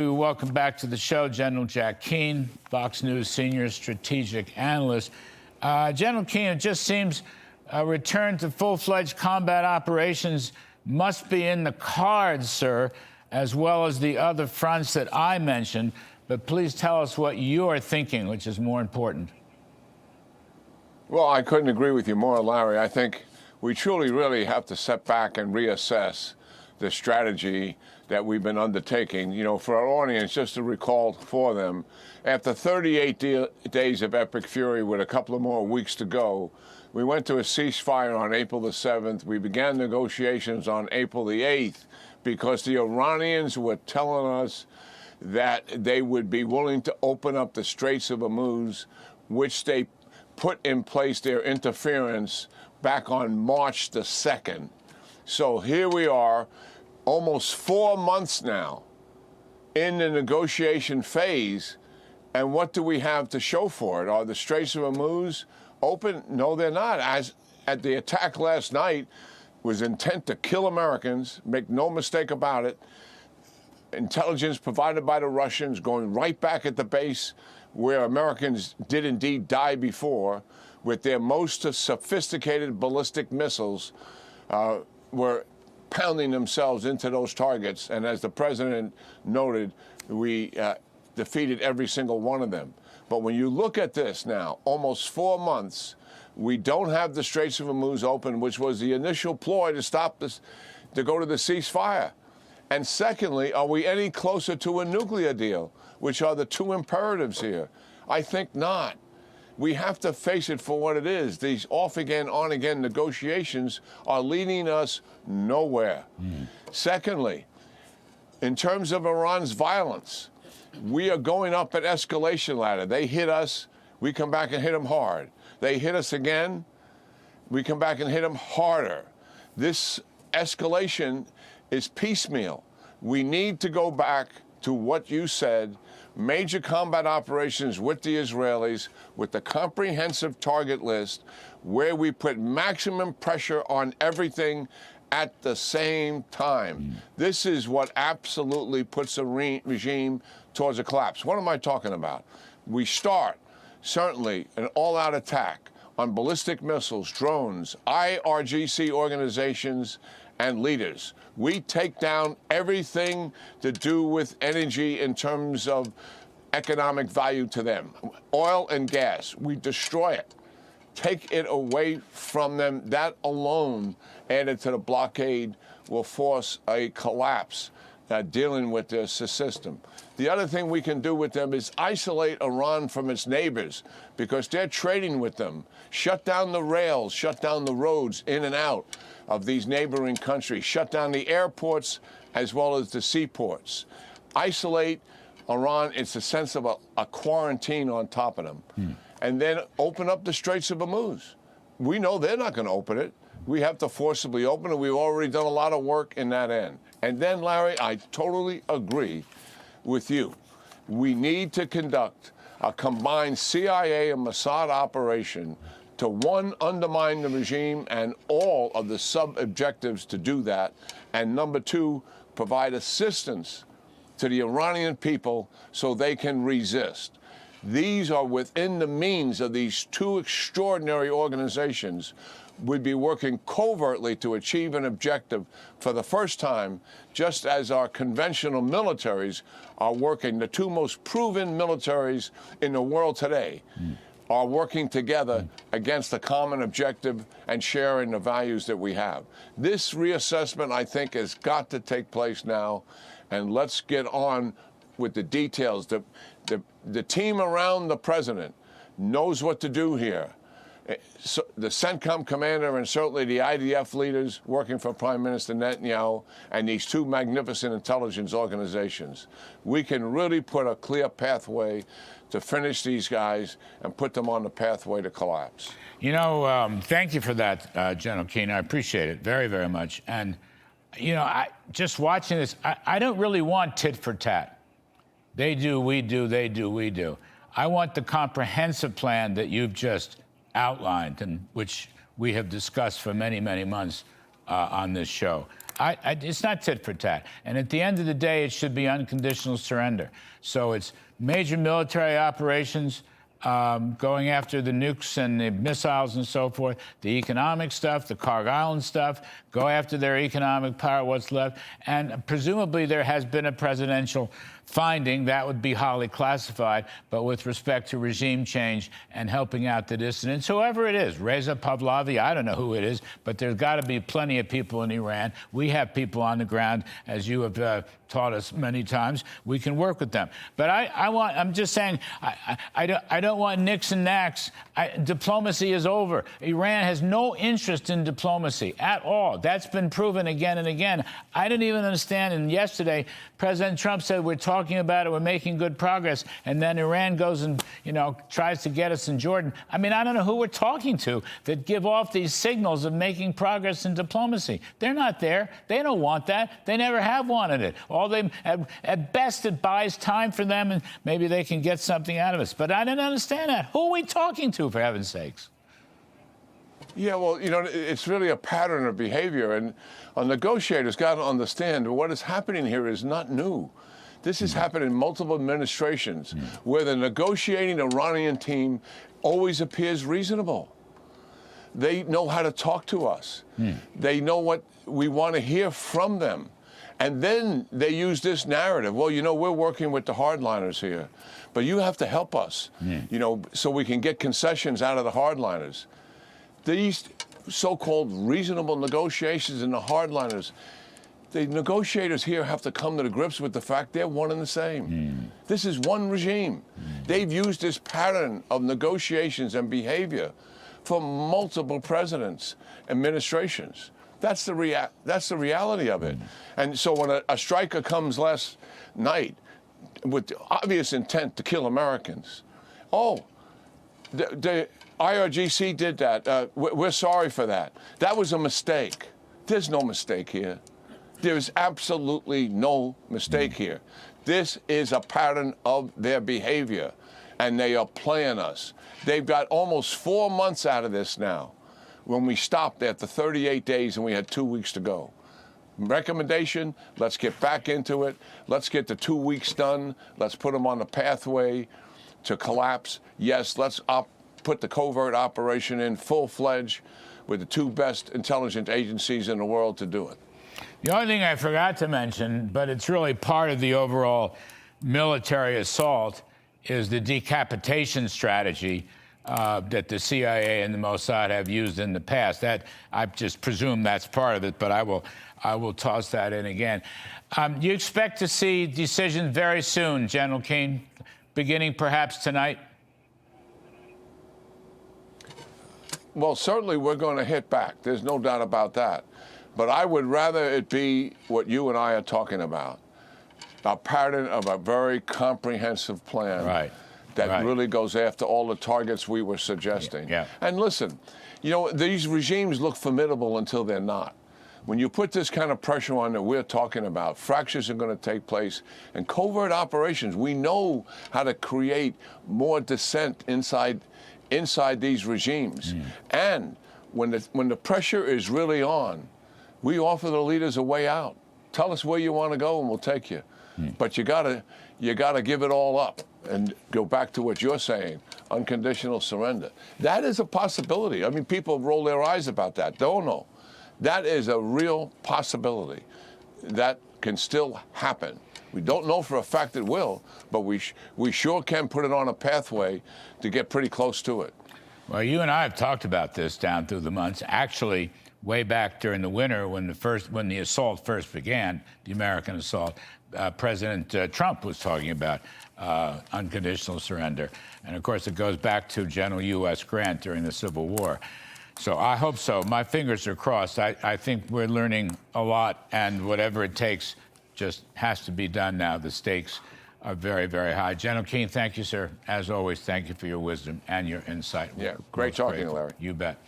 Welcome back to the show, General Jack Keane, Fox News senior strategic analyst. General Keane, it just seems a return to full-fledged combat operations must be in the cards, sir, as well as the other fronts that I mentioned. But please tell us what you are thinking, which is more important. Well, I couldn't agree with you more, Larry. I think we truly really have to step back and reassess the strategy that we've been undertaking. You know, for our audience, just to recall for them, after 38 days of epic fury with a couple of more weeks to go, we went to a ceasefire on April the 7th. We began negotiations on April the 8th because the Iranians were telling us that they would be willing to open up the Straits of Hormuz, which they put in place their interference back on March the 2nd. So here we are, almost 4 months now in the negotiation phase, and what do we have to show for it? Are the Straits of Hormuz open? No, they're not. As at the attack last night was intent to kill Americans, make no mistake about it. Intelligence provided by the Russians going right back at the base where Americans did indeed die before, with their most sophisticated ballistic missiles were pounding themselves into those targets. And as the president noted, we defeated every single one of them. But when you look at this now, almost 4 months, we don't have the Straits of Hormuz open, which was the initial ploy to stop this, to go to the ceasefire. And secondly, are we any closer to a nuclear deal, which are the two imperatives here? I think not. We have to face it for what it is. These off-again, on-again negotiations are leading us nowhere. Secondly, in terms of Iran's violence, we are going up an escalation ladder. They hit us, we come back and hit them hard. They hit us again, we come back and hit them harder. This escalation is piecemeal. We need to go back to what you said, major combat operations with the Israelis, with the comprehensive target list, where we put maximum pressure on everything at the same time. This is what absolutely puts a regime towards a collapse. What am I talking about? We start, certainly, an all-out attack on ballistic missiles, drones, IRGC organizations, and leaders. We take down everything to do with energy in terms of economic value to them. Oil and gas, we destroy it. Take it away from them. That alone, added to the blockade, will force a collapse dealing with this system. The other thing we can do with them is isolate Iran from its neighbors, because they're trading with them. Shut down the rails, shut down the roads in and out of these neighboring countries, shut down the airports as well as the seaports. Isolate Iran, it's a sense of a quarantine on top of them. And then open up the Straits of Hormuz. We know they're not going to open it. We have to forcibly open it. We've already done a lot of work in that end. And then, Larry, I totally agree with you. We need to conduct a combined CIA and Mossad operation to, one, undermine the regime and all of the sub-objectives to do that, and number two, provide assistance to the Iranian people so they can resist. These are within the means of these two extraordinary organizations. Would be working covertly to achieve an objective for the first time, just as our conventional militaries are working. The two most proven militaries in the world today are working together against a common objective and sharing the values that we have. This reassessment, I think, has got to take place now, and let's get on with the details. The team around the president knows what to do here. So the CENTCOM commander and certainly the IDF leaders working for Prime Minister Netanyahu and these two magnificent intelligence organizations, we can really put a clear pathway to finish these guys and put them on the pathway to collapse. You know, thank you for that, General Keane. I appreciate it very, very much. And, you know, just watching this, I don't really want tit for tat. They do, we do, they do, we do. I want the comprehensive plan that you've just outlined, and which we have discussed for many, many months on this show. it's not tit for tat. And at the end of the day, it should be unconditional surrender. So it's major military operations, going after the nukes and the missiles and so forth, the economic stuff, the Kharg Island stuff, go after their economic power, what's left. And presumably there has been a presidential finding that would be highly classified, but with respect to regime change and helping out the dissidents, whoever it is, Reza Pahlavi, I don't know who it is, but there's got to be plenty of people in Iran. We have people on the ground, as you have taught us many times. We can work with them. But I'm just saying, I don't want nicks and knacks. Diplomacy is over. Iran has no interest in diplomacy at all. That's been proven again and again. I didn't even understand. And yesterday, President Trump said, we're talking about it, we're making good progress. And then Iran goes and, tries to get us in Jordan. I mean, I don't know who we're talking to that give off these signals of making progress in diplomacy. They're not there. They don't want that. They never have wanted it. At best, it buys time for them, and maybe they can get something out of us. But I didn't understand that. Who are we talking to, for heaven's sakes? Yeah, well, it's really a pattern of behavior, and negotiators got to understand what is happening here is not new. This has happened in multiple administrations where the negotiating Iranian team always appears reasonable. They know how to talk to us. They know what we want to hear from them. And then they use this narrative. Well, we're working with the hardliners here, but you have to help us, so we can get concessions out of the hardliners. These so-called reasonable negotiations in the hardliners, the negotiators here have to come to the grips with the fact they're one and the same. This is one regime. They've used this pattern of negotiations and behavior for multiple presidents, administrations. That's the reality of it. And so when a striker comes last night with the obvious intent to kill Americans, the IRGC did that. We're sorry for that. That was a mistake. There's no mistake here. There is absolutely no mistake here. This is a pattern of their behavior, and they are playing us. They've got almost 4 months out of this now, when we stopped after 38 days and we had 2 weeks to go. Recommendation, let's get back into it. Let's get the 2 weeks done. Let's put them on the pathway to collapse. Yes, let's put the covert operation in full-fledged with the two best intelligence agencies in the world to do it. The only thing I forgot to mention, but it's really part of the overall military assault, is the decapitation strategy that the CIA and the Mossad have used in the past. That, I just presume that's part of it, but I will toss that in again. You expect to see decisions very soon, General Keane, beginning perhaps tonight? Well, certainly we're going to hit back. There's no doubt about that. But I would rather it be what you and I are talking about, a pattern of a very comprehensive plan that really goes after all the targets we were suggesting. Yeah. And listen, these regimes look formidable until they're not. When you put this kind of pressure on that we're talking about, fractures are going to take place. And covert operations, we know how to create more dissent inside these regimes. And when the pressure is really on, we offer the leaders a way out. Tell us where you want to go and we'll take you. But you gotta give it all up and go back to what you're saying, unconditional surrender. That is a possibility. I mean, people roll their eyes about that. Don't know. That is a real possibility. That can still happen. We don't know for a fact it will, but we sure can put it on a pathway to get pretty close to it. Well, you and I have talked about this down through the months. Actually, way back during the winter when the assault first began, the American assault, President Trump was talking about unconditional surrender. And of course, it goes back to General U.S. Grant during the Civil War. So I hope so. My fingers are crossed. I think we're learning a lot, and whatever it takes just has to be done now. The stakes are very, very high. General Keane, thank you, sir. As always, thank you for your wisdom and your insight. Yeah, great talking to you, Larry. You bet.